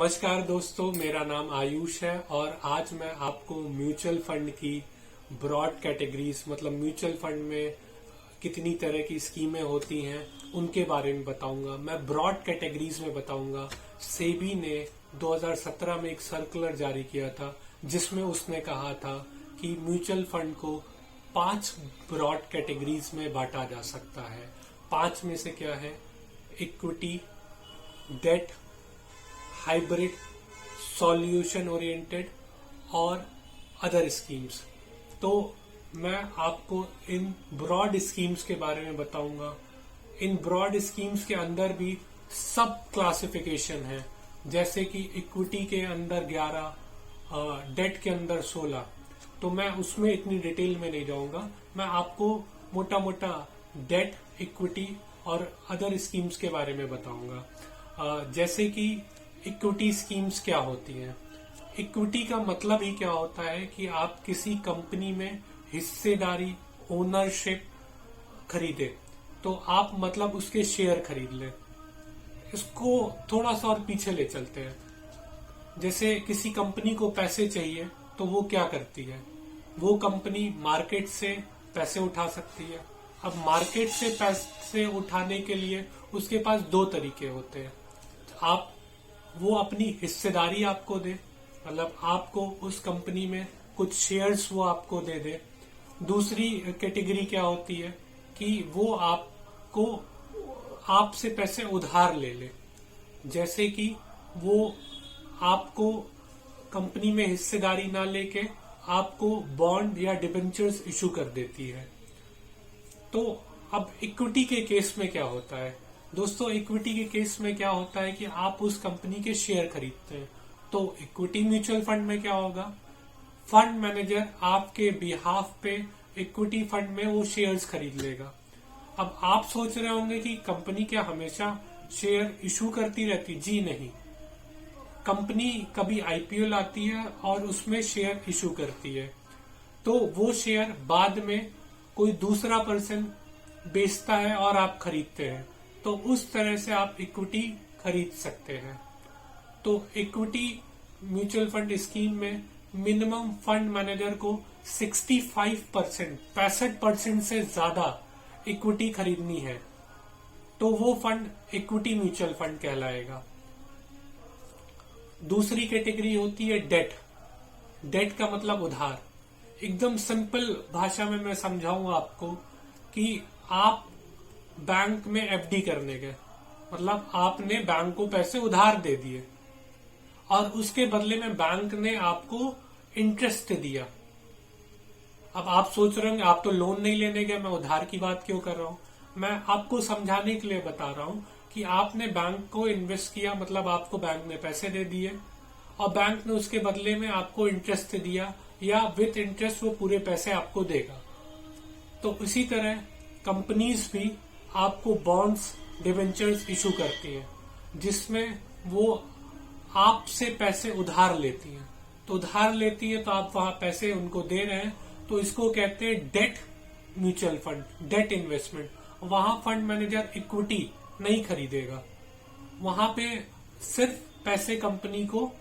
नमस्कार दोस्तों, मेरा नाम आयुष है और आज मैं आपको म्यूचुअल फंड की ब्रॉड कैटेगरीज मतलब म्यूचुअल फंड में कितनी तरह की स्कीमें होती हैं उनके बारे में बताऊंगा। मैं ब्रॉड कैटेगरीज में बताऊंगा। सेबी ने 2017 में एक सर्कुलर जारी किया था जिसमें उसने कहा था कि म्यूचुअल फंड को 5 ब्रॉड कैटेगरीज में बांटा जा सकता है। 5 में से क्या है? Equity, debt, hybrid, solution oriented और अदर स्कीम्स। तो मैं आपको इन ब्रॉड स्कीम्स के बारे में बताऊंगा। इन ब्रॉड स्कीम्स के अंदर भी सब क्लासिफिकेशन है, जैसे कि इक्विटी के अंदर 11, डेट के अंदर 16। तो मैं उसमें इतनी डिटेल में नहीं जाऊंगा। मैं आपको मोटा मोटा डेट, इक्विटी और अदर स्कीम्स के बारे में बताऊंगा। जैसे कि इक्विटी स्कीम्स क्या होती हैं। इक्विटी का मतलब ही क्या होता है कि आप किसी कंपनी में हिस्सेदारी, ओनरशिप खरीदे, तो आप मतलब उसके शेयर खरीद ले। इसको थोड़ा सा और पीछे ले चलते हैं। जैसे किसी कंपनी को पैसे चाहिए तो वो क्या करती है? वो कंपनी मार्केट से पैसे उठा सकती है। अब मार्केट से पैसे उठाने के लिए उसके पास 2 तरीके होते हैं। आप वो अपनी हिस्सेदारी आपको दे, मतलब आपको उस कंपनी में कुछ शेयर्स वो आपको दे दे। दूसरी कैटेगरी क्या होती है कि वो आपको आपसे पैसे उधार ले ले। जैसे कि वो आपको कंपनी में हिस्सेदारी ना लेके आपको बॉन्ड या डिबेंचर्स इशू कर देती है। तो अब इक्विटी के केस में क्या होता है दोस्तों? इक्विटी के केस में क्या होता है कि आप उस कंपनी के शेयर खरीदते हैं। तो इक्विटी म्यूचुअल फंड में क्या होगा? फंड मैनेजर आपके बिहाफ पे इक्विटी फंड में वो शेयर्स खरीद लेगा। अब आप सोच रहे होंगे कि कंपनी क्या हमेशा शेयर इशू करती रहती? जी नहीं। कंपनी कभी आईपीओ लाती है और उसमें शेयर इशू करती है, तो वो शेयर बाद में कोई दूसरा पर्सन बेचता है और आप खरीदते हैं। तो उस तरह से आप इक्विटी खरीद सकते हैं। तो इक्विटी म्यूचुअल फंड स्कीम में मिनिमम फंड मैनेजर को 65% से ज्यादा इक्विटी खरीदनी है, तो वो फंड इक्विटी म्यूचुअल फंड कहलाएगा। दूसरी कैटेगरी होती है डेट। डेट का मतलब उधार। एकदम सिंपल भाषा में मैं समझाऊंगा आपको कि आप बैंक में एफडी करने गए, मतलब आपने बैंक को पैसे उधार दे दिए और उसके बदले में बैंक ने आपको इंटरेस्ट दिया। अब आप सोच रहे होंगे आप तो लोन नहीं लेने गए, मैं उधार की बात क्यों कर रहा हूं? मैं आपको समझाने के लिए बता रहा हूं कि आपने बैंक को इन्वेस्ट किया, मतलब आपको बैंक ने पैसे दे दिए और बैंक ने उसके बदले में आपको इंटरेस्ट दिया या विथ इंटरेस्ट वो पूरे पैसे आपको देगा। तो इसी तरह कंपनीज भी आपको बॉन्ड्स, डिबेंचर्स इशू करती हैं, जिसमें वो आपसे पैसे उधार लेती हैं। तो उधार लेती है तो आप वहां पैसे उनको दे रहे हैं, तो इसको कहते हैं debt mutual fund, debt investment. वहां फंड मैनेजर इक्विटी नहीं खरीदेगा, वहां पे सिर्फ पैसे कंपनी को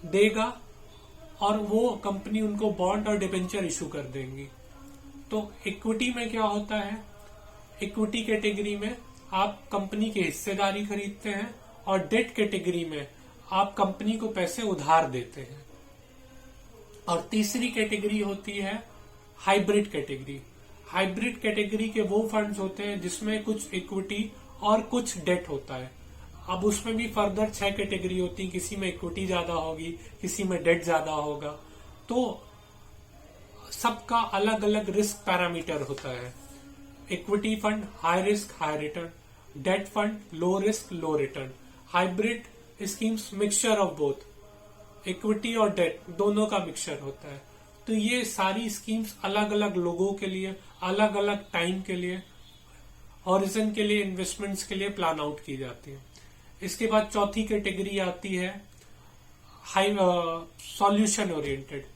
देगा और वो कंपनी उनको बॉन्ड और डिबेंचर इशू कर देंगी। तो इक्विटी में क्या होता है? इक्विटी कैटेगरी में आप कंपनी की हिस्सेदारी खरीदते हैं और डेट कैटेगरी में आप कंपनी को पैसे उधार देते हैं। और तीसरी कैटेगरी होती है हाइब्रिड कैटेगरी। हाइब्रिड कैटेगरी के वो फंड्स होते हैं जिसमें कुछ इक्विटी और कुछ डेट होता है। अब उसमें भी फर्दर 6 कैटेगरी होती है, किसी में इक्विटी ज्यादा होगी, किसी में डेट ज्यादा होगा। तो सबका अलग अलग रिस्क पैरामीटर होता है। Equity fund high risk high return, debt fund low risk low return, hybrid schemes mixture of both, equity और डेट दोनों का मिक्सचर होता है। तो ये सारी स्कीम्स अलग अलग लोगों के लिए, अलग अलग टाइम के लिए, हॉरिजन के लिए, इन्वेस्टमेंट्स के लिए प्लान आउट की जाती है। इसके बाद चौथी कैटेगरी आती है सॉल्यूशन ओरिएंटेड।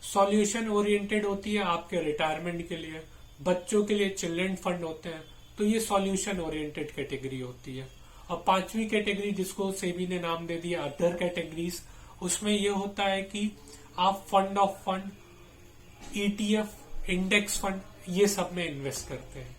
सॉल्यूशन ओरिएंटेड होती है आपके रिटायरमेंट के लिए, बच्चों के लिए चिल्ड्रन फंड होते हैं, तो ये सॉल्यूशन ओरिएंटेड कैटेगरी होती है। और पांचवी कैटेगरी जिसको सेबी ने नाम दे दिया अदर कैटेगरीज, उसमें यह होता है कि आप fund of fund, ETF, index fund, ये सब में इन्वेस्ट करते हैं।